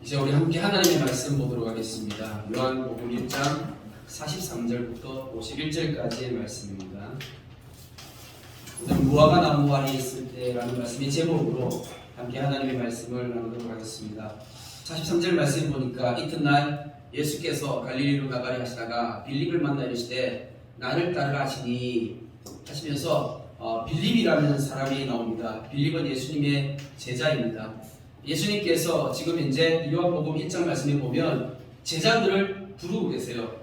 이제 우리 함께 하나님의 말씀 보도록 하겠습니다. 요한복음 1장 43절부터 51절까지의 말씀입니다. 무화과 나무 아래 있을 때라는 말씀의 제목으로 함께 하나님의 말씀을 나누도록 하겠습니다. 43절 말씀 보니까 이튿날 예수께서 갈릴리로 나가려 하시다가 빌립을 만나 이르시되 나를 따르라 하시니 하시면서 빌립이라는 사람이 나옵니다. 빌립은 예수님의 제자입니다. 예수님께서 지금 현재 요한복음 1장 말씀에 보면 제자들을 부르고 계세요.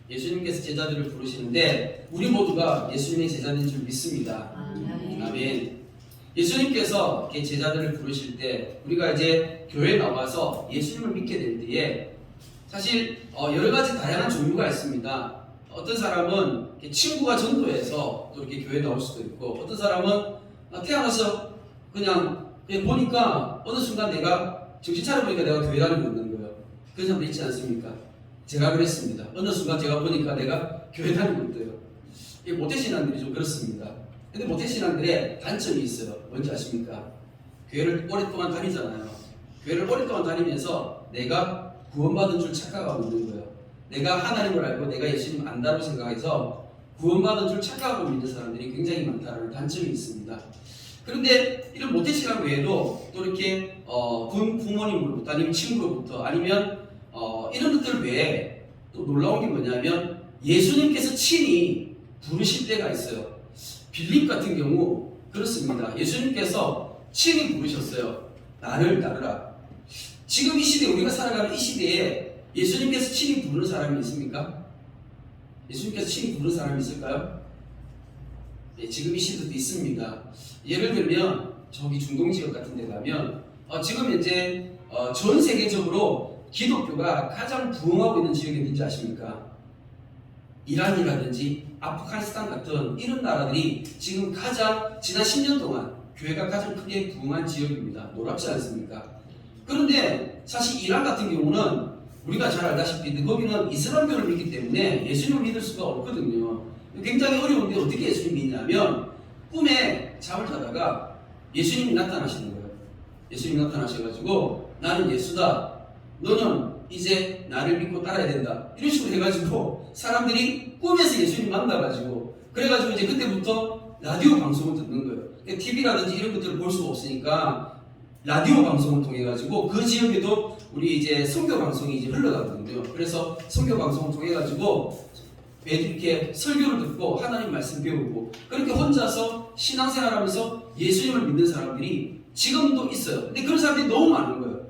예수님께서 제자들을 부르시는데 우리 모두가 예수님의 제자인 줄 믿습니다. 아멘. 예수님께서 제자들을 부르실 때 우리가 이제 교회에 나와서 예수님을 믿게 될 때에 사실 여러 가지 다양한 종류가 있습니다. 어떤 사람은 친구가 전도해서 또 이렇게 교회에 나올 수도 있고, 어떤 사람은 태어나서 그냥 보니까 어느 순간 내가 정신 차려보니까 내가 교회 다니고 있는 거예요. 그런 사람도 있지 않습니까? 제가 그랬습니다. 어느 순간 제가 보니까 내가 교회 다니고 있대요. 이게 모태신앙들이 좀 그렇습니다. 근데 모태신앙들의 단점이 있어요. 뭔지 아십니까? 교회를 오랫동안 다니잖아요. 교회를 오랫동안 다니면서 내가 구원받은 줄 착각하고 있는 거예요. 내가 하나님을 알고 내가 예수님 안다고 생각해서 구원받은 줄 착각하고 믿는 사람들이 굉장히 많다는 단점이 있습니다. 그런데 이런 모태신앙 외에도 또 이렇게 부모님으로부터 아니면 친구로부터 아니면 이런 것들 외에 또 놀라운 게 뭐냐면 예수님께서 친히 부르실 때가 있어요. 빌립 같은 경우 그렇습니다. 예수님께서 친히 부르셨어요. 나를 따르라. 지금 이 시대, 우리가 살아가는 이 시대에 예수님께서 친히 부르는 사람이 있습니까? 예수님께서 친히 부르는 사람이 있을까요? 네, 지금 이 시대도 있습니다. 예를 들면 저기 중동 지역 같은 데 가면 지금 현재 전 세계적으로 기독교가 가장 부흥하고 있는 지역이 어딘지 아십니까? 이란이라든지 아프가니스탄 같은 이런 나라들이 지금 가장 지난 10년 동안 교회가 가장 크게 부흥한 지역입니다. 놀랍지 않습니까? 그런데 사실 이란 같은 경우는 우리가 잘 알다시피 거기는 이슬람교를 믿기 때문에 예수님을 믿을 수가 없거든요. 굉장히 어려운데 어떻게 예수님 믿냐면 꿈에 잠을 자다가 예수님이 나타나시는 거예요. 예수님이 나타나셔가지고 나는 예수다. 너는 이제 나를 믿고 따라야 된다. 이런 식으로 해가지고 사람들이 꿈에서 예수님 만나가지고 그래가지고 이제 그때부터 라디오 방송을 듣는 거예요. 그러니까 TV라든지 이런 것들을 볼 수가 없으니까 라디오 방송을 통해 가지고 그 지역에도 우리 이제 선교 방송이 이제 흘러가거든요. 그래서 선교 방송을 통해 가지고 매주 이렇게 설교를 듣고 하나님 말씀 배우고 그렇게 혼자서 신앙생활하면서 예수님을 믿는 사람들이 지금도 있어요. 근데 그런 사람들이 너무 많은 거예요.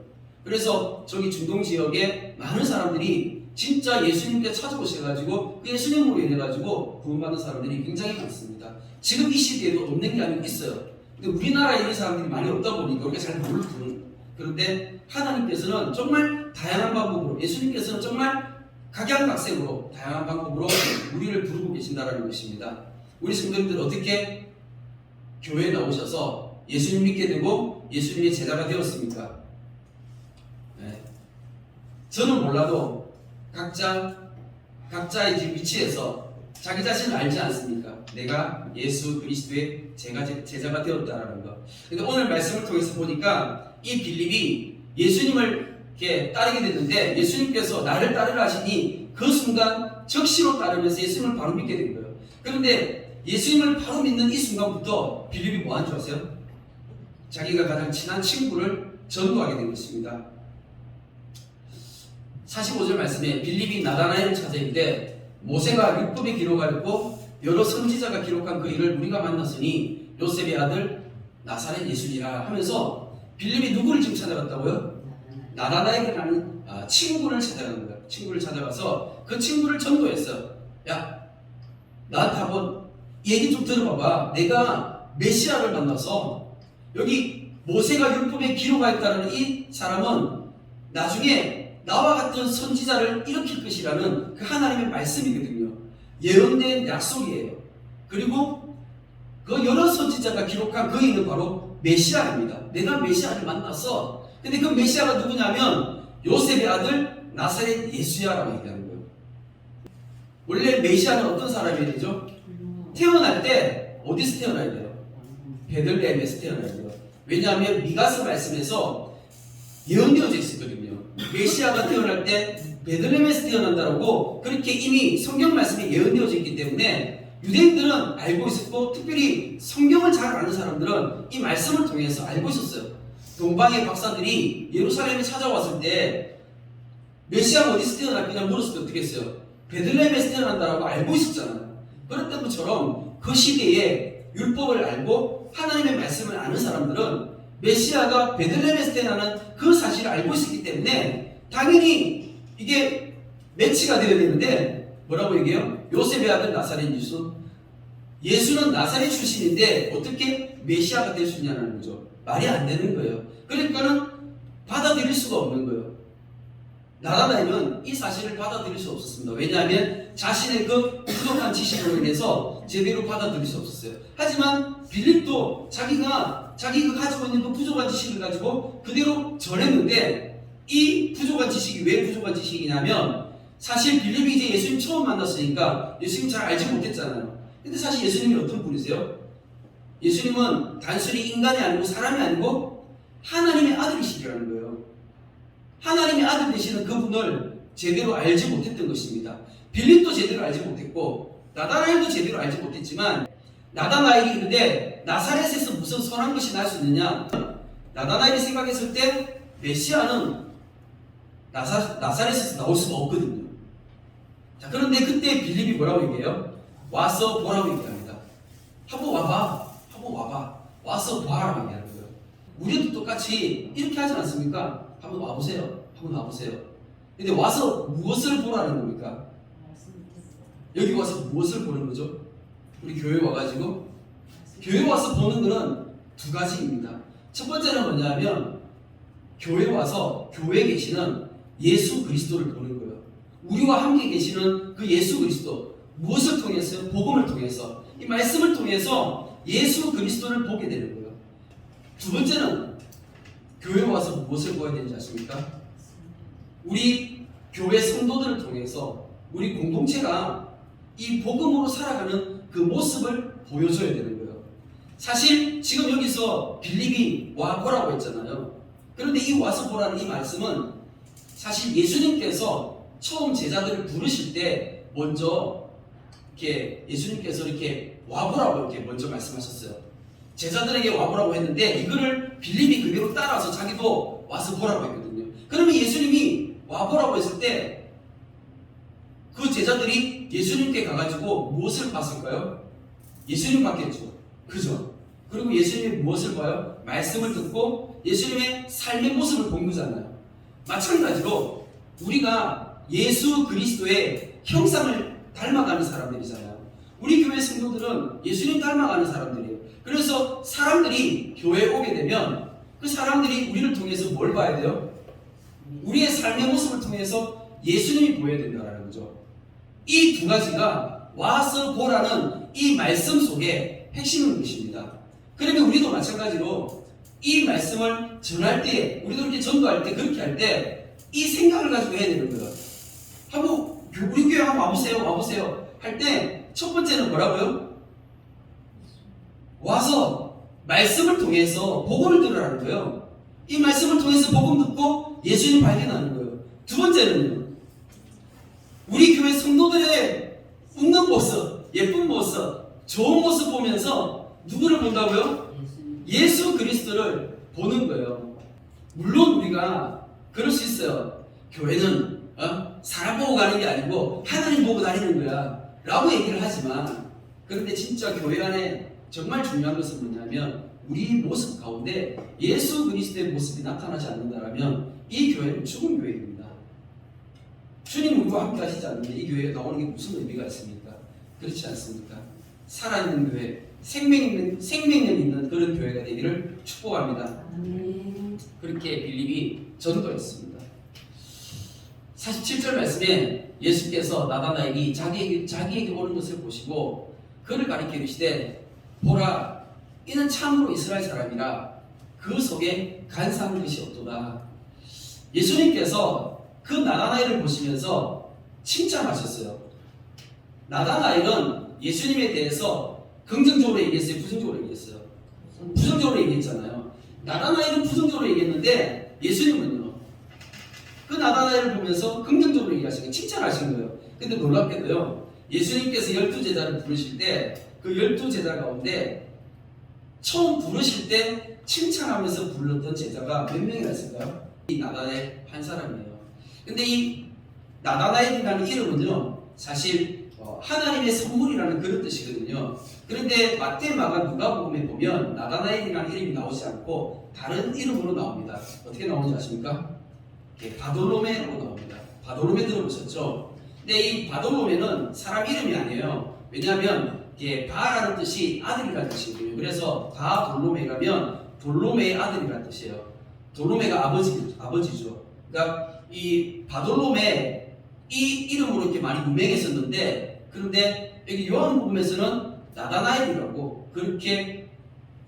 그래서 저기 중동 지역에 많은 사람들이 진짜 예수님께 찾아오셔가지고 그 예수님으로 인해가지고 구원받는 사람들이 굉장히 많습니다. 지금 이 시대에도 없는 게 아니고 있어요. 근데 우리나라에 있는 사람들이 많이 없다 보니까 우리가 잘 모르거든요. 그런데 하나님께서는 정말 다양한 방법으로, 예수님께서는 정말 각양각색으로 다양한 방법으로 우리를 부르고 계신다는 것입니다. 우리 성도님들 어떻게 교회에 나오셔서 예수님 믿게 되고 예수님의 제자가 되었습니까? 네. 저는 몰라도 각자의 지금 위치에서 자기 자신을 알지 않습니까? 내가 예수 그리스도의 제자가 되었다라는 것. 근데 오늘 말씀을 통해서 보니까 이 빌립이 예수님을 이렇게 따르게 됐는데 예수님께서 나를 따르라 하시니 그 순간 적시로 따르면서 예수님을 바로 믿게 된 거예요. 그런데 예수님을 바로 믿는 이 순간부터 빌립이 뭐 한 줄 아세요? 자기가 가장 친한 친구를 전도하게 된 것입니다. 45절 말씀에 빌립이 나다나엘을 찾아 이르되 모세가 율법에 기록하였고 여러 선지자가 기록한 그 일을 우리가 만났으니 요셉의 아들 나사렛 예수니라 하면서 빌립이 누구를 지금 찾아갔다고요? 나다나엘이라는 친구를 찾아가는 거예요. 친구를 찾아가서 그 친구를 전도했어요. 야, 나한테 한번 얘기 좀 들어봐봐. 내가 메시아를 만나서 여기 모세가 율법에 기록하였다는 이 사람은 나중에 나와 같은 선지자를 일으킬 것이라는 그 하나님의 말씀이거든요. 예언된 약속이에요. 그리고 그 여러 선지자가 기록한 그 이는 바로 메시아입니다. 내가 메시아를 만났어. 근데 그 메시아가 누구냐면 요셉의 아들 나사렛 예수야라고 얘기하는 거예요. 원래 메시아는 어떤 사람이 되죠? 태어날 때 어디서 태어나야 돼요? 베들레헴에서 태어나야 돼요. 왜냐하면 미가서 말씀에서 예언되어져 있었거든요. 메시아가 태어날 때 베들레헴에서 태어난다라고 그렇게 이미 성경 말씀이 예언되어져 있기 때문에 유대인들은 알고 있었고, 특별히 성경을 잘 아는 사람들은 이 말씀을 통해서 알고 있었어요. 동방의 박사들이 예루살렘에 찾아왔을 때 메시아가 어디서 태어날 거냐 물었을 때 어떻게 했어요? 베들레헴에서 태어난다라고 알고 있었잖아요. 그랬던 것처럼 그 시대에 율법을 알고 하나님의 말씀을 아는 사람들은 메시아가 베들레헴에서 태어나는 그 사실을 알고 있었기 때문에 당연히 이게 매치가 되어야 되는데, 뭐라고 얘기해요? 요셉의 아들 나사렛 예수. 예수는 나사렛 출신인데 어떻게 메시아가 될 수 있냐는 거죠. 말이 안 되는 거예요. 그러니까는 받아들일 수가 없는 거예요. 나다나엘은 이 사실을 받아들일 수 없었습니다. 왜냐하면 자신의 그 부족한 지식으로 인해서 제대로 받아들일 수 없었어요. 하지만 빌립도 자기가 가지고 있는 그 부족한 지식을 가지고 그대로 전했는데, 이 부족한 지식이 왜 부족한 지식이냐면, 사실 빌립이 이제 예수님 처음 만났으니까 예수님 잘 알지 못했잖아요. 근데 사실 예수님이 어떤 분이세요? 예수님은 단순히 인간이 아니고 사람이 아니고 하나님의 아들이시라는 거예요. 하나님의 아들 되시는 그분을 제대로 알지 못했던 것입니다. 빌립도 제대로 알지 못했고 나다나엘도 제대로 알지 못했지만, 나다나엘이 근데 나사렛에서 무슨 선한 것이 날 수 있느냐? 나다나엘이 생각했을 때 메시아는 나사렛에서 나올 수가 없거든요. 자, 그런데 그때 빌립이 뭐라고 얘기해요? 와서 보라고 얘기합니다. 한번 와봐. 와서 봐라고 얘기하는 거예요. 우리도 똑같이 이렇게 하지 않습니까? 한번 와보세요. 근데 와서 무엇을 보라는 겁니까? 여기 와서 무엇을 보는 거죠? 우리 교회 와가지고 교회 와서 보는 거는 두 가지입니다. 첫 번째는 뭐냐면, 교회 와서 교회에 계시는 예수 그리스도를 보는 거예요. 우리와 함께 계시는 그 예수 그리스도, 무엇을 통해서요? 복음을 통해서, 이 말씀을 통해서 예수 그리스도를 보게 되는 거예요. 두 번째는 교회 와서 무엇을 보아야 되는지 아십니까? 우리 교회 성도들을 통해서 우리 공동체가 이 복음으로 살아가는 그 모습을 보여줘야 되는 거예요. 사실 지금 여기서 빌립이 와보라고 했잖아요. 그런데 이 와서 보라는 이 말씀은 사실 예수님께서 처음 제자들을 부르실 때 먼저 이렇게 예수님께서 이렇게 와보라고 이렇게 먼저 말씀하셨어요. 제자들에게 와보라고 했는데 이거를 빌립이 그대로 따라서 자기도 와서 보라고 했거든요. 그러면 예수님이 와보라고 했을 때 그 제자들이 예수님께 가가지고 무엇을 봤을까요? 예수님 봤겠죠. 그죠? 그리고 예수님이 무엇을 봐요? 말씀을 듣고 예수님의 삶의 모습을 본 거잖아요. 마찬가지로 우리가 예수 그리스도의 형상을 닮아가는 사람들이잖아요. 우리 교회 성도들은 예수님 닮아가는 사람들이에요. 그래서 사람들이 교회에 오게 되면 그 사람들이 우리를 통해서 뭘 봐야 돼요? 우리의 삶의 모습을 통해서 예수님이 보여야 된다는 거죠. 이 두 가지가 와서 보라는 이 말씀 속에 핵심인 것입니다. 그러면 우리도 마찬가지로 이 말씀을 전할 때, 우리도 이렇게 전도할 때, 그렇게 할 때 이 생각을 가지고 해야 되는 거예요. 한번 우리 교회 한번 와보세요 할 때 첫 번째는 뭐라고요? 와서 말씀을 통해서 복음을 들으라는 거예요. 이 말씀을 통해서 복음 듣고 예수님 발견하는 거예요. 두 번째는요, 우리 교회 성도들의 웃는 모습, 예쁜 모습, 좋은 모습 보면서 누구를 본다고요? 예수 그리스도를 보는 거예요. 물론 우리가 그럴 수 있어요. 교회는 사람 보고 가는 게 아니고 하나님 보고 다니는 거야 라고 얘기를 하지만, 그런데 진짜 교회 안에 정말 중요한 것은 뭐냐면, 우리 모습 가운데 예수 그리스도의 모습이 나타나지 않는다면 이 교회는 죽은 교회입니다. 주님 우리와 함께 하시지 않는데 이 교회에 나오는 게 무슨 의미가 있습니까? 그렇지 않습니까? 살아있는 교회, 생명력 있는 그런 교회가 되기를 축복합니다. 그렇게 빌립이 전도했습니다. 47절 말씀에 예수께서 나다나엘이 자기에게 오는 것을 보시고 그를 가리켜 이르시되, 보라, 이는 참으로 이스라엘 사람이라 그 속에 간사한 것이 없도다. 예수님께서 그 나다나엘을 보시면서 칭찬하셨어요. 나다나엘은 예수님에 대해서 긍정적으로 얘기했어요? 부정적으로 얘기했어요? 부정적으로 얘기했잖아요. 나다나엘은 부정적으로 얘기했는데 예수님은요? 나다나엘을 보면서 긍정적으로 얘기하신 거예요. 칭찬하신 거예요. 근데 놀랍게도요, 예수님께서 12제자를 부르실 때 그 12제자 가운데 처음 부르실 때 칭찬하면서 불렀던 제자가 몇 명이나 있을까요? 이 나다나엘 한 사람이에요. 근데 이 나다나엘이라는 이름은요, 사실 하나님의 선물이라는 그런 뜻이거든요. 그런데 마태, 마가, 누가복음에 보면 나다나엘이라는 이름이 나오지 않고 다른 이름으로 나옵니다. 어떻게 나오는지 아십니까? 바돌로메로 나옵니다. 바돌로메 들어보셨죠? 근데 이 바돌로메는 사람 이름이 아니에요. 왜냐하면 바라는 뜻이 아들이라는 뜻이거든요. 그래서 바돌로메라면 돌로메의 아들이라는 뜻이에요. 돌로메가 아버지죠. 그러니까 이 바돌로메 이 이름으로 이렇게 많이 유명했었는데, 그런데 여기 요한복음에서는 나다나엘이라고 그렇게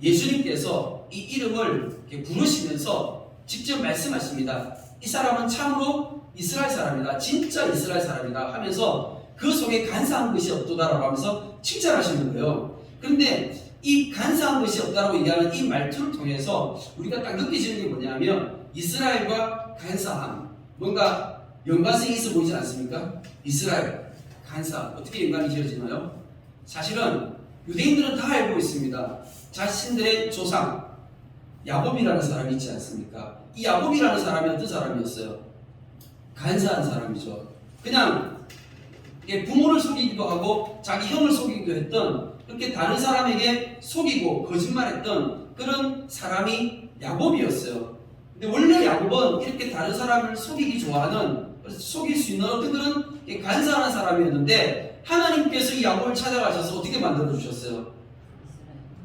예수님께서 이 이름을 이렇게 부르시면서 직접 말씀하십니다. 이 사람은 참으로 이스라엘 사람이다, 진짜 이스라엘 사람이다 하면서 그 속에 간사한 것이 없도다라고 하면서 칭찬하시는 거예요. 그런데 이 간사한 것이 없다라고 얘기하는 이 말투를 통해서 우리가 딱 느끼지는 게 뭐냐면 이스라엘과 간사함, 뭔가 연관성이 있어 보이지 않습니까? 이스라엘, 간사, 어떻게 연관이 지어지나요? 사실은 유대인들은 다 알고 있습니다. 자신들의 조상 야곱이라는 사람이 있지 않습니까? 이 야곱이라는 사람이 어떤 사람이었어요? 간사한 사람이죠. 그냥 부모를 속이기도 하고 자기 형을 속이기도 했던, 그렇게 다른 사람에게 속이고 거짓말했던 그런 사람이 야곱이었어요. 근데 원래 야곱은 이렇게 다른 사람을 속이기 좋아하는, 속일 수 있는 어떤 그런 간사한 사람이었는데, 하나님께서 이 야곱을 찾아가셔서 어떻게 만들어 주셨어요?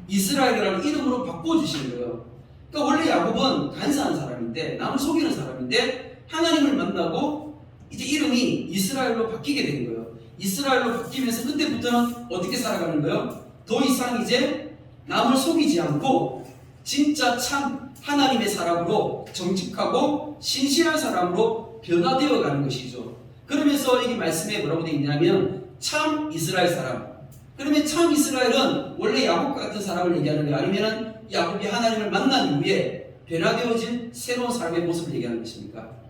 이스라엘이라는 이름으로 바꿔주신 거예요. 그러니까 원래 야곱은 간사한 사람인데, 남을 속이는 사람인데, 하나님을 만나고 이제 이름이 이스라엘로 바뀌게 된 거예요. 이스라엘로 바뀌면서 그때부터는 어떻게 살아가는 거예요? 더 이상 이제 남을 속이지 않고 진짜 참 하나님의 사람으로 정직하고 신실한 사람으로 변화되어 가는 것이죠. 그러면서 이 말씀에 뭐라고 되어 있냐면 참 이스라엘 사람. 그러면 참 이스라엘은 원래 야곱 같은 사람을 얘기하는 거예요? 아니면 야곱이 하나님을 만난 이후에 변화되어진 새로운 삶의 모습을 얘기하는 것입니까?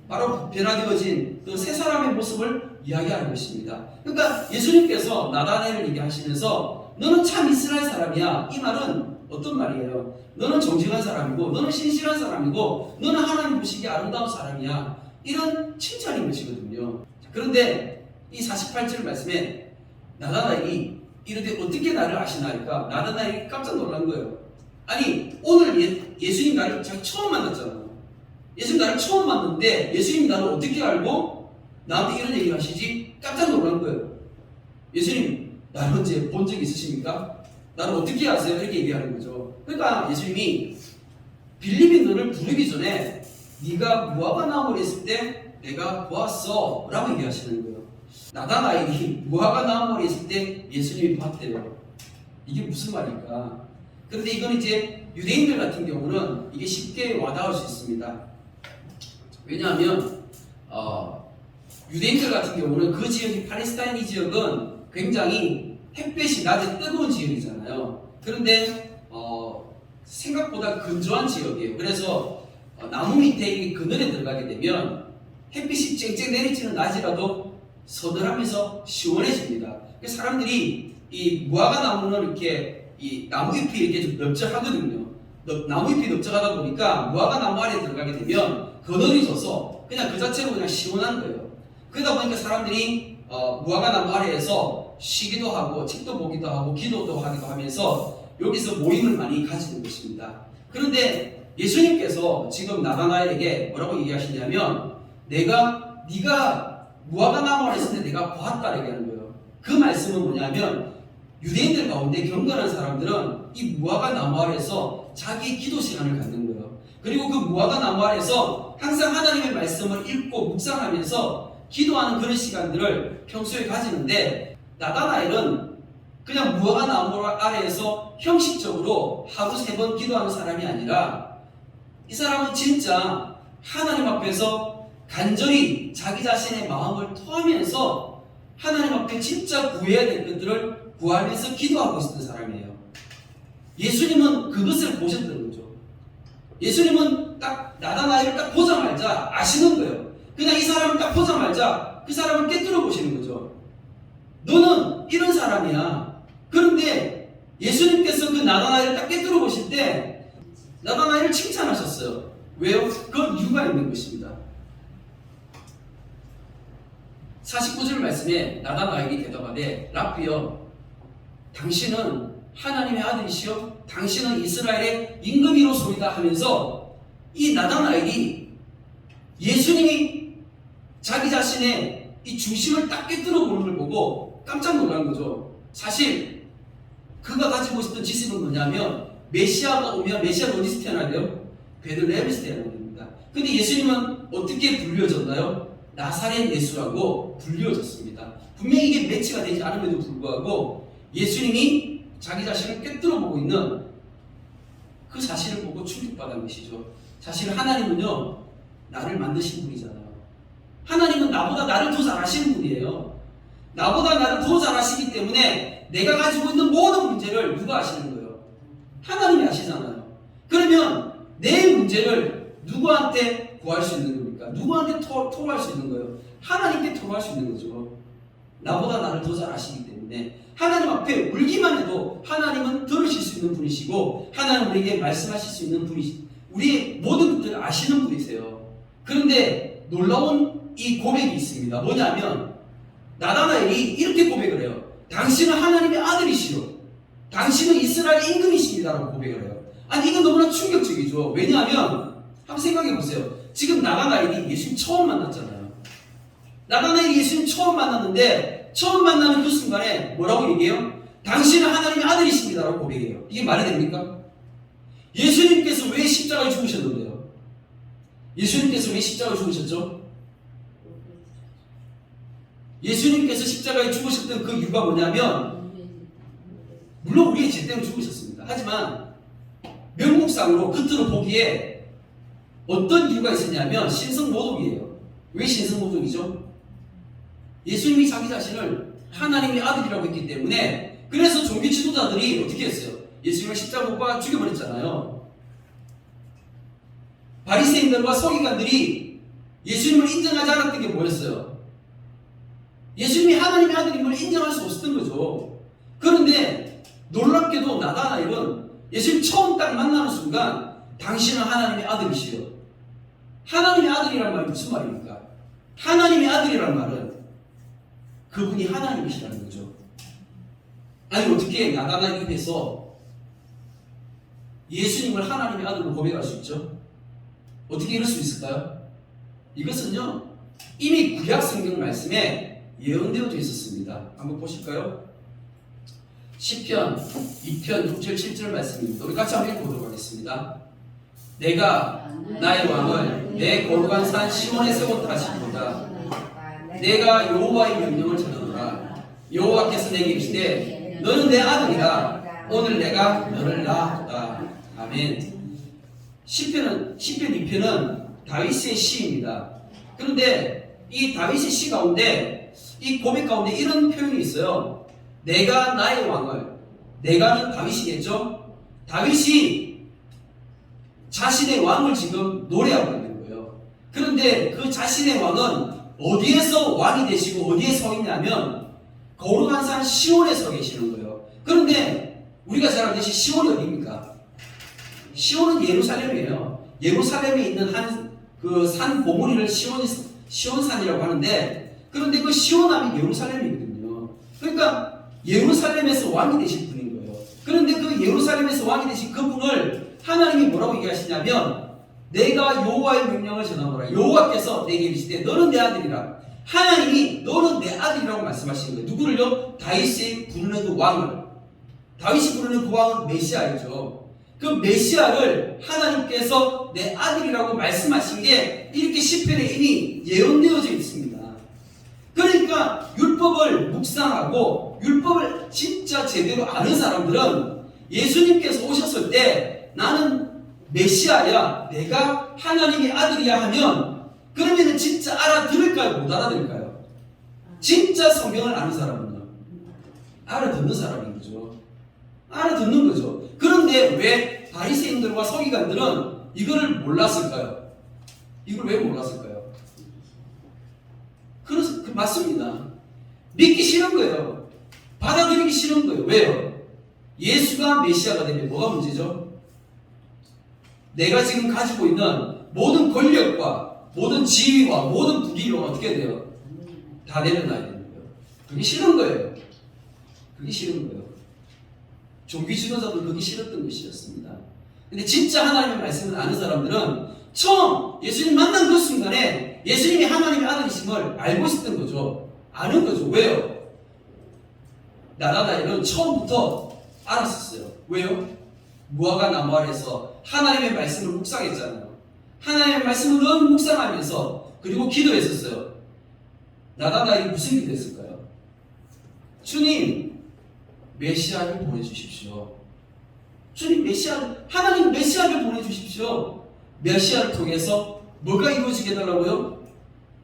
바로 변화되어진 그 새 사람의 모습을 이야기하는 것입니다. 그러니까 예수님께서 나다나엘을 얘기하시면서 너는 참 이스라엘 사람이야, 이 말은 어떤 말이에요? 너는 정직한 사람이고, 너는 신실한 사람이고, 너는 하나님 보시기에 아름다운 사람이야, 이런 칭찬인 것이거든요. 그런데 이 48절 말씀에 나다나엘이 이런데 어떻게 나를 아시나 하니까 나다나엘이 깜짝 놀란 거예요. 아니 오늘 예수님 나를 자기 처음 만났잖아요. 예수님 나를 처음 만났는데 예수님이 나를 어떻게 알고 나한테 이런 얘기를 하시지? 깜짝 놀란 거예요. 예수님 나를 언제 본 적 있으십니까? 나를 어떻게 아세요? 이렇게 얘기하는 거죠. 그러니까 예수님이 빌립이 너를 부르기 전에 네가 무화과 나무를 했을 때 내가 보았어 라고 얘기하시는 거예요. 나다나엘이 무화과 나무를 했을 때 예수님이 봤대요. 이게 무슨 말일까? 그런데 이건 이제 유대인들 같은 경우는 이게 쉽게 와닿을 수 있습니다. 왜냐하면 유대인들 같은 경우는 그 지역이 팔레스타인 지역은 굉장히 햇볕이 낮에 뜨거운 지역이잖아요. 그런데 생각보다 건조한 지역이에요. 그래서 나무 밑에 이 그늘에 들어가게 되면 햇빛이 쨍쨍 내리치는 낮이라도 서늘하면서 시원해집니다. 그래서 사람들이 이 무화과 나무는 이렇게 이 나무 잎이 이렇게 좀 넓적하거든요. 나무 잎이 넓적하다 보니까 무화과 나무 아래에 들어가게 되면 그늘이 져서 그냥 그 자체로 그냥 시원한 거예요. 그러다 보니까 사람들이 무화과 나무 아래에서 쉬기도 하고 책도 보기도 하고 기도도 하기도 하면서 여기서 모임을 많이 가지는 것입니다. 그런데 예수님께서 지금 나다나엘에게 뭐라고 얘기하시냐면 네가 무화과 나무 아래 있을 때 내가 보았다 얘기하는 거예요. 그 말씀은 뭐냐면 유대인들 가운데 경건한 사람들은 이 무화과 나무 아래에서 자기 기도 시간을 갖는 거예요. 그리고 그 무화과 나무 아래에서 항상 하나님의 말씀을 읽고 묵상하면서 기도하는 그런 시간들을 평소에 가지는데, 나다나엘은 그냥 무화과 나무 아래에서 형식적으로 하루 3번 기도하는 사람이 아니라 이 사람은 진짜 하나님 앞에서 간절히 자기 자신의 마음을 토하면서 하나님 앞에 진짜 구해야 될 것들을 구하면서 기도하고 있었던 사람이에요. 예수님은 그것을 보셨던 거죠. 예수님은 딱 나다나엘을 딱 보자마자 아시는 거예요. 그냥 이 사람을 딱 보자마자 그 사람을 깨뜨려 보시는 거죠. 너는 이런 사람이야. 그런데 예수님께서 그 나다나엘을 딱 깨뜨려 보실 때 나다나엘을 칭찬하셨어요. 왜요? 그건 이유가 있는 것입니다. 49절 말씀에 나다나엘이 대답하되 랍비여, 당신은 하나님의 아들이시여 당신은 이스라엘의 임금이로소이다 하면서 이 나다나엘이 예수님이 자기 자신의 이 중심을 딱 깨뜨려 보는 걸 보고 깜짝 놀란 거죠. 사실 그가 가지고 있었던 지식은 뭐냐면 메시아가 오면 메시아가 어디서 태어나야 돼요? 베들레헴에서 태어나야 됩니다. 근데 예수님은 어떻게 불려졌나요? 나사렛 예수라고 불려졌습니다. 분명히 이게 매치가 되지 않음에도 불구하고 예수님이 자기 자신을 꿰뚫어 보고 있는 그 사실을 보고 충격받은 것이죠. 사실 하나님은요, 나를 만드신 분이잖아요. 하나님은 나보다 나를 더 잘 아시는 분이에요. 나보다 나를 더 잘 아시기 때문에 내가 가지고 있는 모든 문제를 누가 아시는 거예요? 하나님이 아시잖아요. 그러면 내 문제를 누구한테 구할 수 있는 겁니까? 누구한테 토로할 수 있는 거예요? 하나님께 토로할 수 있는 거죠. 나보다 나를 더 잘 아시기 때문에 하나님 앞에 울기만 해도 하나님은 들으실 수 있는 분이시고 하나님 우리에게 말씀하실 수 있는 분이시고 우리의 모든 것들을 아시는 분이세요. 그런데 놀라운 이 고백이 있습니다. 뭐냐면 나다나엘이 이렇게 고백을 해요. 당신은 하나님의 아들이시오. 당신은 이스라엘 임금이십니다라고 고백을 해요. 아니 이건 너무나 충격적이죠. 왜냐하면 한번 생각해 보세요. 지금 나다나엘이 예수님 처음 만났잖아요. 나다나엘이 예수님 처음 만났는데 처음 만나는 그 순간에 뭐라고 얘기해요? 당신은 하나님의 아들이십니다라고 고백해요. 이게 말이 됩니까? 예수님께서 왜 십자가에 죽으셨는데요? 예수님께서 왜 십자가에 죽으셨죠? 예수님께서 십자가에 죽으셨던 그 이유가 뭐냐면 물론 우리의 죄 때문에 죽으셨습니다. 하지만 명목상으로 겉으로 보기에 어떤 이유가 있었냐면 신성모독이에요. 왜 신성모독이죠? 예수님이 자기 자신을 하나님의 아들이라고 했기 때문에 그래서 종교 지도자들이 어떻게 했어요? 예수님을 십자가 못 박아 죽여버렸잖아요. 바리새인들과 서기관들이 예수님을 인정하지 않았던 게 뭐였어요? 예수님이 하나님의 아들임을 인정할 수 없었던 거죠. 그런데 놀랍게도 나다나엘은 예수님 처음 딱 만나는 순간 당신은 하나님의 아들이시여. 하나님의 아들이란 말이 무슨 말입니까? 하나님의 아들이란 말은 그분이 하나님이시라는 거죠. 아니 어떻게 나다나엘 입에서 예수님을 하나님의 아들로 고백할 수 있죠? 어떻게 이럴 수 있을까요? 이것은요 이미 구약 성경 말씀에 예언되어져 있었습니다. 한번 보실까요? 시편 2편 6절 7절 말씀입니다. 우리 같이 한번 읽어보도록 하겠습니다. 내가 나의 왕을 내 거룩한 산 시온에 세웠다 하시도다. 내가 여호와의 명령을 전하노라. 여호와께서 내게 이르시되 너는 내 아들이다. 오늘 내가 너를 낳았다. 아멘. 시편 2편은 다윗의 시입니다. 그런데 이 다윗의 시 가운데 이 고백 가운데 이런 표현이 있어요. 내가 나의 왕을, 내가는 다윗이겠죠? 다윗이 자신의 왕을 지금 노래하고 있는 거예요. 그런데 그 자신의 왕은 어디에서 왕이 되시고 어디에 서 있냐면 거룩한 산 시온에 서 계시는 거예요. 그런데 우리가 잘 알듯이 시온이 어디입니까? 시온은 예루살렘이에요. 예루살렘에 있는 그 산 고무리를 시온산이라고 하는데 그런데 그 시온함이 예루살렘이거든요. 그러니까 예루살렘에서 왕이 되신 분인 거예요. 그런데 그 예루살렘에서 왕이 되신 그분을 하나님이 뭐라고 얘기하시냐면 내가 여호와의 명령을 전하노라. 여호와께서 내게 이르시되 너는 내 아들이라. 하나님이 너는 내 아들이라고 말씀하시는 거예요. 누구를요? 다윗이 부르는 그 왕을. 다윗이 부르는 그 왕은 메시아이죠. 그 메시아를 하나님께서 내 아들이라고 말씀하신 게 이렇게 시편에 이미 예언되어져 있습니다. 그러니까 율법을 묵상하고 율법을 진짜 제대로 아는 사람들은 예수님께서 오셨을 때 나는 메시아야, 내가 하나님의 아들이야 하면 그러면 진짜 알아들을까요? 못 알아들을까요? 진짜 성경을 아는 사람은요? 알아듣는 사람인 거죠. 알아듣는 거죠. 그런데 왜 바리새인들과 서기관들은 이거를 몰랐을까요? 이걸 왜 몰랐을까요? 맞습니다. 믿기 싫은 거예요. 받아들이기 싫은 거예요. 왜요? 예수가 메시아가 되면 뭐가 문제죠? 내가 지금 가지고 있는 모든 권력과 모든 지위와 모든 부귀가 어떻게 돼요? 다 내려놔야 되는 거예요. 그게 싫은 거예요. 그게 싫은 거예요. 종교 지도자도 그게 싫었던 것이었습니다. 근데 진짜 하나님의 말씀을 아는 사람들은 처음 예수님 만난 그 순간에 예수님이 하나님의 아들이심을 알고 있었던 거죠. 아는 거죠. 왜요? 나다나엘은 처음부터 알았었어요. 왜요? 무화과 나무 아래서 하나님의 말씀을 묵상했잖아요. 하나님의 말씀을 늘 묵상하면서 그리고 기도했었어요. 나다나엘이 무슨 기도했을까요? 주님, 메시아를 보내주십시오. 주님, 하나님 메시아를 보내주십시오. 메시아를 통해서 뭐가 이루어지게 해달라고요?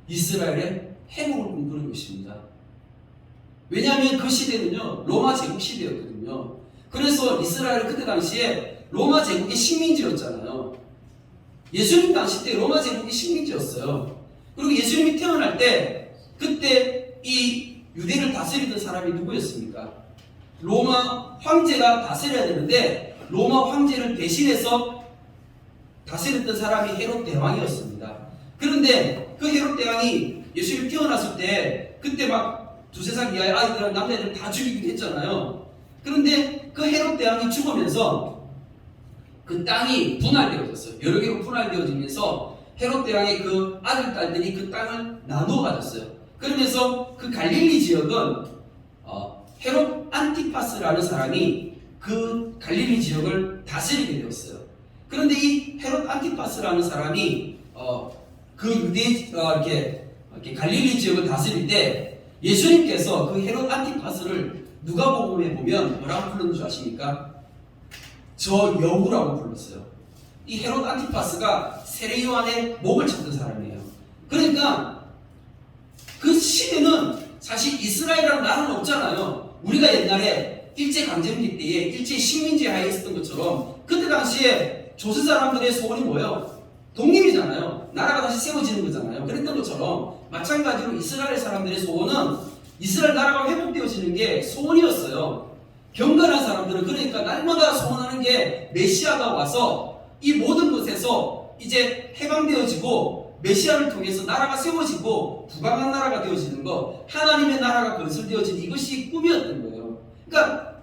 이스라엘의 회복을 꿈꾸는 것입니다. 왜냐하면 그 시대는요, 로마 제국 시대였거든요. 그래서 이스라엘은 그때 당시에 로마 제국의 식민지였잖아요. 예수님 당시 때 로마 제국이 식민지였어요. 그리고 예수님이 태어날 때 그때 이 유대를 다스리던 사람이 누구였습니까? 로마 황제가 다스려야 되는데 로마 황제를 대신해서 다스렸던 사람이 헤롯 대왕이었습니다. 그런데 그 헤롯 대왕이 예수님 태어났을 때 그때 막 두세 살 이하의 아이들, 남자애들 다 죽이기도 했잖아요. 그런데 그 헤롯 대왕이 죽으면서 그 땅이 분할되어졌어요. 여러 개로 분할되어지면서 헤롯 대왕의 그 아들, 딸들이 그 땅을 나누어 가졌어요. 그러면서 그 갈릴리 지역은 헤롯 안티파스라는 사람이 그 갈릴리 지역을 다스리게 되었어요. 그런데 이 헤롯 안티파스라는 사람이 그 유대 이렇게 갈릴리 지역을 다스릴 때 예수님께서 그 헤롯 안티파스를 누가복음에 보면 뭐라고 불렀는 줄 아십니까? 저 여우라고 불렀어요. 이 헤롯 안티파스가 세례 요한의 목을 쳤던 사람이에요. 그러니까 그 시대는 사실 이스라엘이라는 나라는 없잖아요. 우리가 옛날에 일제강점기 때에 일제 식민지 하에 있었던 것처럼 그때 당시에 조선 사람들의 소원이 뭐예요? 독립이잖아요. 나라가 다시 세워지는 거잖아요. 그랬던 것처럼 마찬가지로 이스라엘 사람들의 소원은 이스라엘 나라가 회복되어지는 게 소원이었어요. 경건한 사람들은 그러니까 날마다 소원하는 게 메시아가 와서 이 모든 것에서 이제 해방되어지고 메시아를 통해서 나라가 세워지고 부강한 나라가 되어지는 것, 하나님의 나라가 건설되어지는 이것이 꿈이었던 거예요. 그러니까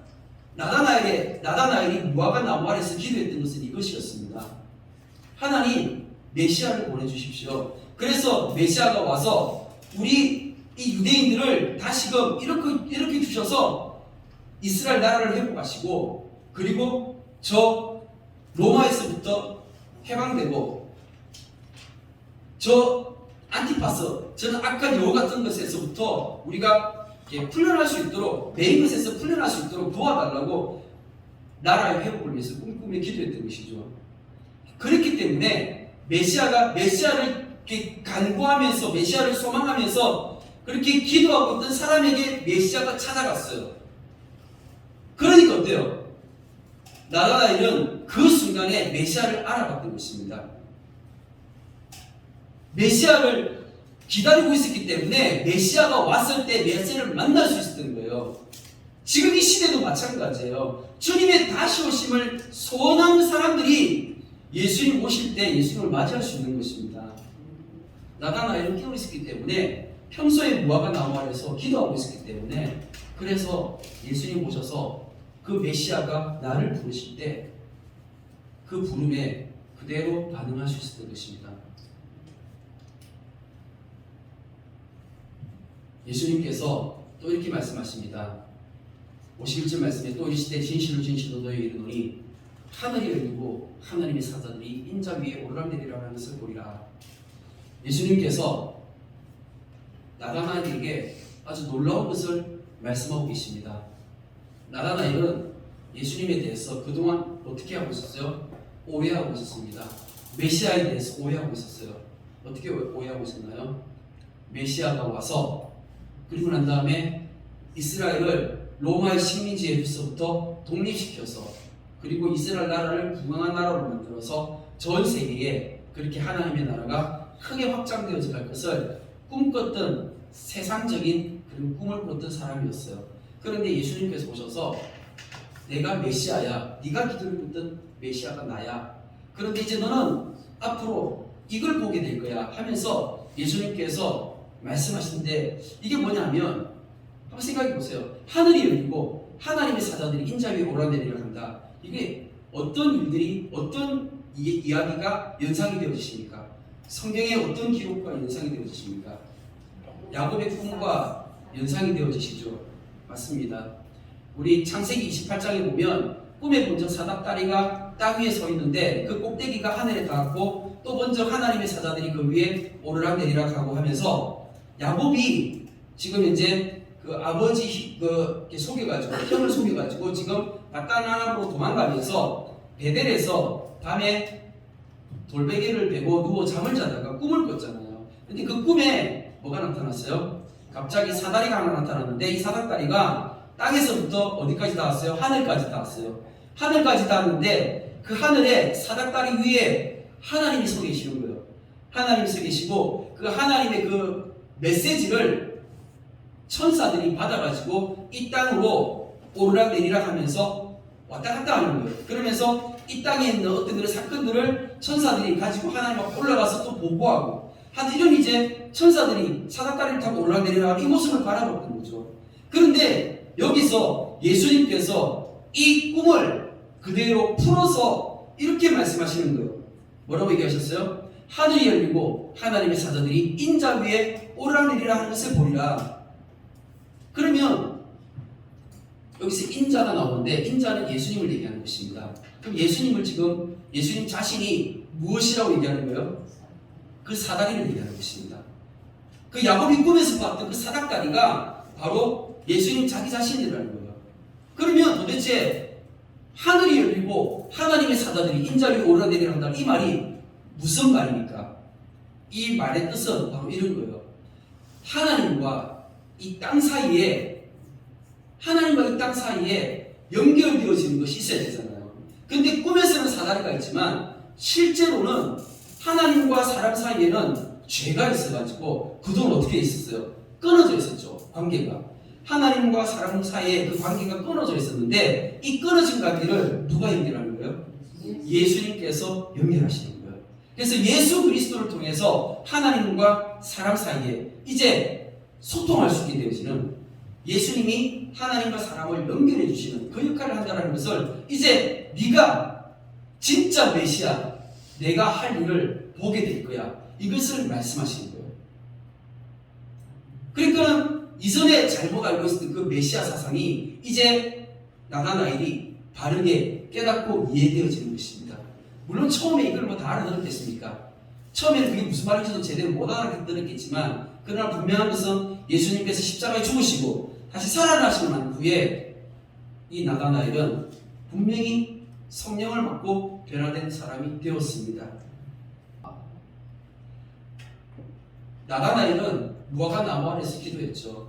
나다나엘이 무화과 나무 아래서 기도했던 것은 이것이었습니다. 하나님, 메시아를 보내주십시오. 그래서 메시아가 와서 우리 이 유대인들을 다시금 이렇게 주셔서 이스라엘 나라를 회복하시고 그리고 저 로마에서부터 해방되고 저 안티파스, 저는 악한 여우 같은 것에서부터 우리가 풀려날 수 있도록 매인 것에서 풀려날 수 있도록 도와달라고 나라의 회복을 위해서 꿈꾸며 기도했던 것이죠. 그렇기 때문에 메시아를 간구하면서 메시아를 소망하면서 그렇게 기도하고 있던 사람에게 메시아가 찾아갔어요. 그러니까 어때요? 나다나엘은 그 순간에 메시아를 알아봤던 것입니다. 메시아를 기다리고 있었기 때문에 메시아가 왔을 때 메시아를 만날 수 있었던 거예요. 지금 이 시대도 마찬가지예요. 주님의 다시 오심을 소원하는 사람들이 예수님 오실 때 예수님을 맞이할 수 있는 것입니다. 나다나엘은 깨어 있었기 때문에 평소에 무화과 나무 아래서 기도하고 있었기 때문에 그래서 예수님 오셔서 그 메시아가 나를 부르실 때 그 부름에 그대로 반응할 수 있었던 것입니다. 예수님께서 또 이렇게 말씀하십니다. 51절 말씀에 또 이르시되 진실로 진실로 너희에게 이르노니 하늘이 열리고 하나님의 사자들이 인자 위에 오르락내리락 하는 것을 보리라. 예수님께서 나다나엘에게 아주 놀라운 것을 말씀하고 계십니다. 나다나엘은 예수님에 대해서 그동안 어떻게 하고 있었어요? 오해하고 있었습니다. 메시아에 대해서 오해하고 있었어요. 어떻게 오해하고 있었나요? 메시아가 와서 그리고 난 다음에 이스라엘을 로마의 식민지에서부터 독립시켜서 그리고 이스라엘 나라를 부강한 나라로 만들어서 전 세계에 그렇게 하나님의 나라가 크게 확장되어져 갈 것을 꿈꿨던 세상적인 그런 꿈을 꿨던 사람이었어요. 그런데 예수님께서 오셔서 내가 메시아야. 네가 기도를 묻던 메시아가 나야. 그런데 이제 너는 앞으로 이걸 보게 될 거야 하면서 예수님께서 말씀하시는데 이게 뭐냐면 한번 생각해 보세요. 하늘이 열리고 하나님의 사자들이 인자 위에 오르내리려 한다. 이게 어떤 일들이 어떤 이야기가 연상이 되어지십니까? 성경에 어떤 기록과 연상이 되어지십니까? 야곱의 꿈과 연상이 되어지시죠. 맞습니다. 우리 창세기 28장에 보면 꿈에 본 적 사닥다리가 땅 위에 서 있는데 그 꼭대기가 하늘에 닿았고 또 본 적 하나님의 사자들이 그 위에 오르락내리락 하고 하면서 야곱이 지금 이제 그 아버지 속여가지고 형을 속여가지고 지금 바다나람으로 도망가면서 베델에서 밤에 돌베개를 베고 누워 잠을 자다가 꿈을 꿨잖아요. 근데 그 꿈에 뭐가 나타났어요? 갑자기 사다리가 하나 나타났는데 이 사닥다리가 땅에서부터 어디까지 닿았어요? 하늘까지 닿았어요. 하늘까지 닿았는데 그 하늘에 사닥다리 위에 하나님이 서 계시는 거예요. 하나님이 서 계시고 그 하나님의 그 메시지를 천사들이 받아가지고 이 땅으로 오르락내리락 하면서 왔다 갔다 하는 거예요. 그러면서 이 땅에 있는 어떤 그런 사건들을 천사들이 가지고 하나님 앞에 올라가서 또 보고하고 한 이런 이제 천사들이 사닥다리를 타고 올라내리락 이 모습을 바라봤던 거죠. 그런데 여기서 예수님께서 이 꿈을 그대로 풀어서 이렇게 말씀하시는 거예요. 뭐라고 얘기하셨어요? 하늘이 열리고 하나님의 사자들이 인자 위에 오르락내리락 하는 것을 보리라. 그러면 여기서 인자가 나오는데 인자는 예수님을 얘기하는 것입니다. 그럼 예수님을 지금 예수님 자신이 무엇이라고 얘기하는 거예요? 그 사다리를 얘기하는 것입니다. 그 야곱이 꿈에서 봤던 그 사닥다리가 바로 예수님 자기 자신이라는 거예요. 그러면 도대체 하늘이 열리고 하나님의 사자들이 인자 위에 오르락내리락 한다는 이 말이 무슨 말입니까? 이 말의 뜻은 바로 이런 거예요. 하나님과 이 땅 사이에 연결되어지는 것이 있어야 되잖아요. 근데 꿈에서는 사다리가 있지만 실제로는 하나님과 사람 사이에는 죄가 있어가지고 그동안 어떻게 있었어요? 끊어져 있었죠. 관계가. 하나님과 사람 사이에 그 관계가 끊어져 있었는데 이 끊어진 관계를 누가 연결하는 거예요? 예수님께서 연결하시는 거예요. 그래서 예수 그리스도를 통해서 하나님과 사람 사이에 이제 소통할 수 있게 되어지는 예수님이 하나님과 사람을 연결해 주시는 그 역할을 한다는 것을 이제 네가 진짜 메시아 내가 할 일을 보게 될 거야. 이것을 말씀하시는 거예요. 그러니까 이전에 잘못 알고 있었던 그 메시아 사상이 이제 나다나엘이 바르게 깨닫고 이해되어지는 것입니다. 물론 처음에 이걸 다 알아들었겠습니까? 처음에는 그게 무슨 말인지도 제대로 못 알아들었겠지만 그러나 분명한 것은 예수님께서 십자가에 죽으시고 다시 살아나시고 난 후에 이 나다나엘은 분명히 성령을 받고 변화된 사람이 되었습니다. 나다나엘은 무화과 나무 아래에서 기도했죠.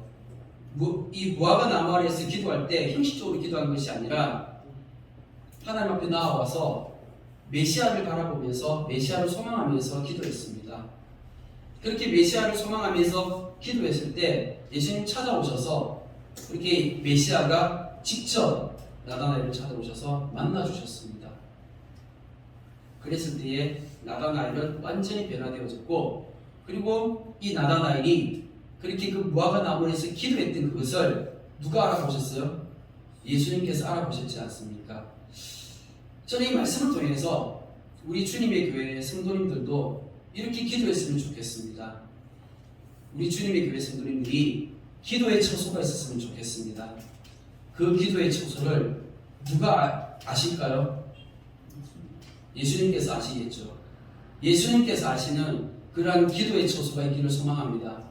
이 무화과 나무 아래에서 기도할 때 형식적으로 기도한 것이 아니라 하나님 앞에 나와서 메시아를 바라보면서 메시아를 소망하면서 기도했습니다. 그렇게 메시아를 소망하면서 기도했을 때 예수님 찾아오셔서 그렇게 메시아가 직접 나다나엘을 찾아오셔서 만나주셨습니다. 그랬을 때에 나다나엘은 완전히 변화되어졌고 그리고 이 나다나엘이 그렇게 그 무화과 나무에서 기도했던 그것을 누가 알아보셨어요? 예수님께서 알아보셨지 않습니까? 저는 이 말씀을 통해서 우리 주님의 교회 성도님들도 이렇게 기도했으면 좋겠습니다. 우리 주님의 교회 성도님들이 기도의 처소가 있었으면 좋겠습니다. 그 기도의 처소를 누가 아실까요? 예수님께서 아시겠죠. 예수님께서 아시는 그러한 기도의 처소가 있기를 소망합니다.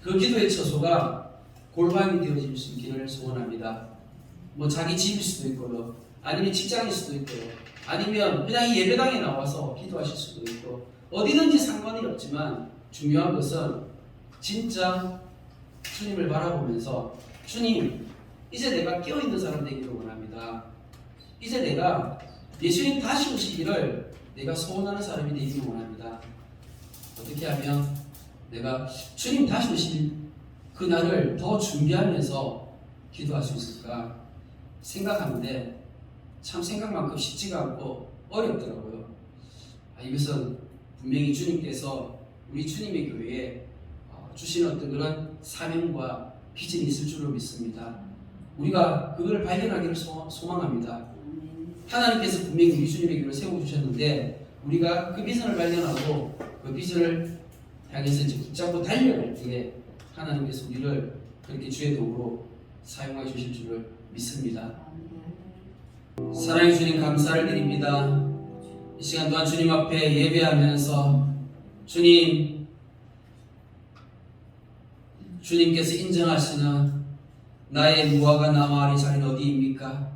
그 기도의 처소가 골방이 되어질 수 있기를 소원합니다. 뭐 자기 집일 수도 있고요. 아니면 직장일 수도 있고요. 아니면 그냥 이 예배당에 나와서 기도하실 수도 있고 어디든지 상관이 없지만 중요한 것은 진짜 주님을 바라보면서 주님 이제 내가 깨어있는 사람 되기를 원합니다. 이제 내가 예수님 다시 오시기를 내가 소원하는 사람이 되기를 원합니다. 어떻게 하면 내가 주님 다시 오실 그날을 더 준비하면서 기도할 수 있을까 생각하는데 참 생각만큼 쉽지가 않고 어렵더라고요. 이것은 분명히 주님께서 우리 주님의 교회에 주신 어떤 그런 사명과 비전이 있을 줄로 믿습니다. 우리가 그걸 발견하기를 소망합니다. 하나님께서 분명히 우리 주님의 교회를 세워주셨는데 우리가 그 비전을 발견하고 그 비전을 향해서 이제 붙잡고 달려갈 때에 하나님께서 우리를 그렇게 주의 도구로 사용해 주실 줄을 믿습니다. 사랑해 주님 감사를 드립니다. 이 시간 또한 주님 앞에 예배하면서 주님께서 인정하시는 나의 무화과 나무 아래 자리는 어디입니까?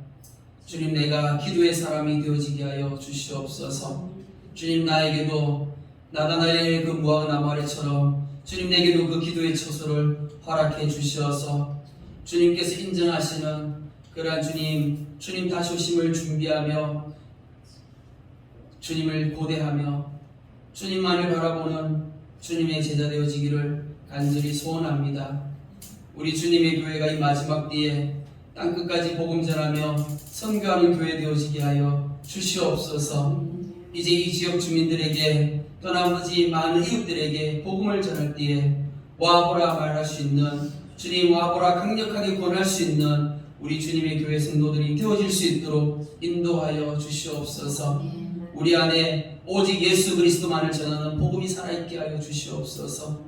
주님, 내가 기도의 사람이 되어지게 하여 주시옵소서. 주님, 나에게도 나다나엘의 그 무화과 나무 아래처럼 주님 내게도 그 기도의 처소를 허락해 주시어서 주님께서 인정하시는 그러한 주님 다시 오심을 준비하며 주님을 고대하며 주님만을 바라보는 주님의 제자 되어지기를 간절히 소원합니다. 우리 주님의 교회가 이 마지막 때에 땅끝까지 복음 전하며 선교하는 교회 되어지게 하여 주시옵소서. 이제 이 지역 주민들에게 또 나머지 많은 이웃들에게 복음을 전할 때에 와보라 말할 수 있는 주님, 와보라 강력하게 권할 수 있는 우리 주님의 교회 성도들이 되어질 수 있도록 인도하여 주시옵소서. 우리 안에 오직 예수 그리스도만을 전하는 복음이 살아있게 하여 주시옵소서.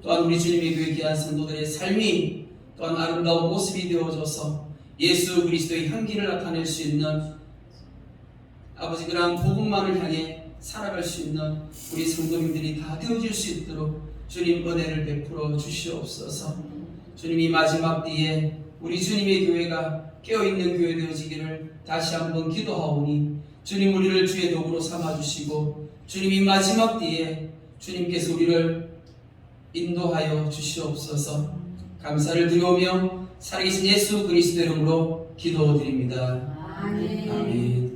또한 우리 주님의 교회 귀한 성도들의 삶이 또한 아름다운 모습이 되어져서 예수 그리스도의 향기를 나타낼 수 있는 아버지 그러한 복음만을 향해 살아갈 수 있는 우리 성도님들이 다 되어질 수 있도록 주님 은혜를 베풀어 주시옵소서. 주님, 이 마지막 때에 우리 주님의 교회가 깨어있는 교회 되어지기를 다시 한번 기도하오니 주님, 우리를 주의 도구로 삼아주시고 주님, 이 마지막 때에 주님께서 우리를 인도하여 주시옵소서. 감사를 드리오며 살아계신 예수 그리스도 이름으로 기도드립니다. 아멘. 아멘.